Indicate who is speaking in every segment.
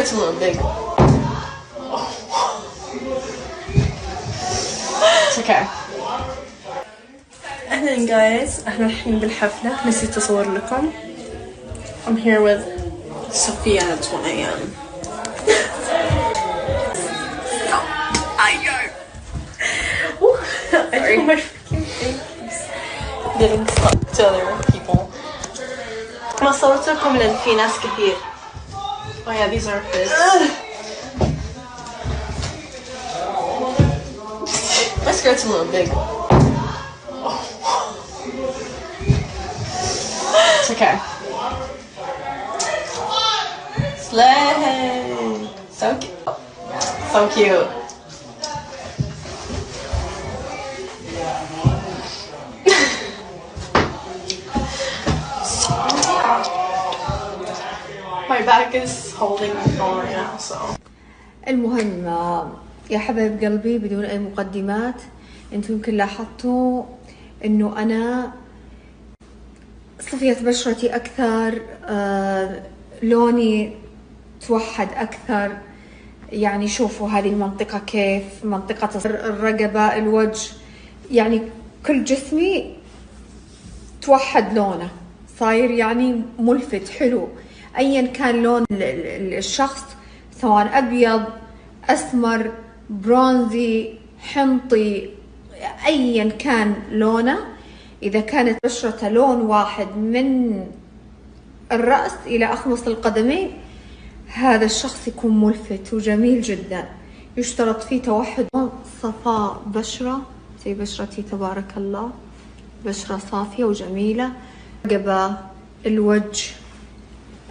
Speaker 1: skirt's a little big. It's okay. أهلا جايز، احنا الحين بالحفلة. نسيت أصور لكم. I'm here with Sophia at 1 AM. I know my freaking face getting stuck to other people. ما صورت لكم لأن في ناس كثير. Oh yeah, these are his. My skirt's a little big. It's okay. Slay! So cute. So cute. My back is holding my phone right now, so.
Speaker 2: المهم يا حبايب قلبي، بدون أي مقدمات، أنتم يمكن لاحظتوا إنه أنا صفية بشرتي أكثر، لوني توحد أكثر. يعني شوفوا هذه المنطقة كيف، منطقة الرقبة، الوجه، يعني كل جسمي توحد لونه، صاير يعني ملفت حلو. أيا كان لون الشخص، سواء أبيض، أسمر، برونزي، حنطي، أيا كان لونه، إذا كانت بشرته لون واحد من الرأس إلى أخمص القدمين، هذا الشخص يكون ملفت وجميل جدا. يشترط فيه توحد صفاء بشرة زي بشرتي تبارك الله، بشرة صافية وجميلة. رقبة، الوجه،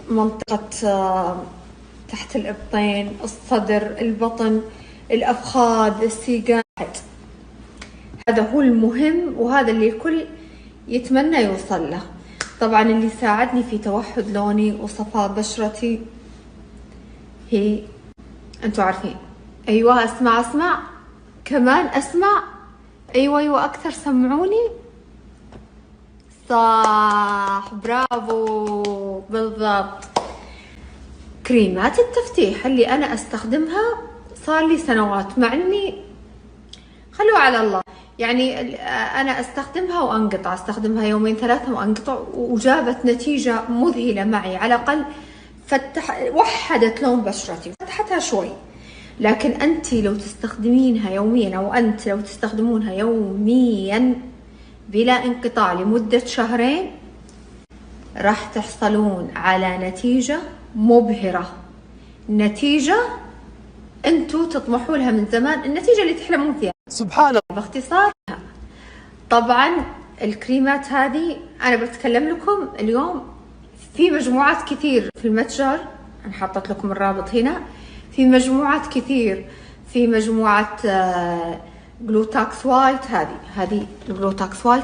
Speaker 2: منطقة تحت الإبطين، الصدر، البطن، الأفخاذ، السيقان. هذا هو المهم، وهذا اللي الكل يتمنى يوصل له. طبعا اللي ساعدني في توحد لوني وصفاء بشرتي هي انتوا عارفين. ايوه اسمع كمان اسمع. ايوه اكثر، سمعوني. صح، برافو، بالضبط. كريمات التفتيح اللي انا استخدمها صار لي سنوات، مع اني خلوها على الله، يعني انا استخدمها وانقطع، استخدمها يومين ثلاثة وانقطع، وجابت نتيجة مذهلة معي. على الاقل وحدت لون بشرتي، فتحتها شوي. لكن انت لو تستخدمينها يوميا، او انت لو تستخدمونها يوميا بلا انقطاع لمدة شهرين، راح تحصلون على نتيجة مبهرة، نتيجة انتوا تطمحوا لها من زمان، النتيجة اللي تحلمون فيها. سبحان الله. باختصار، طبعا الكريمات هذه انا بتكلم لكم اليوم في مجموعات كثير في المتجر، انا حاطت لكم الرابط هنا. في مجموعات كثير، في مجموعة جلوتاكس وايت، هذه الجلوتاكس وايت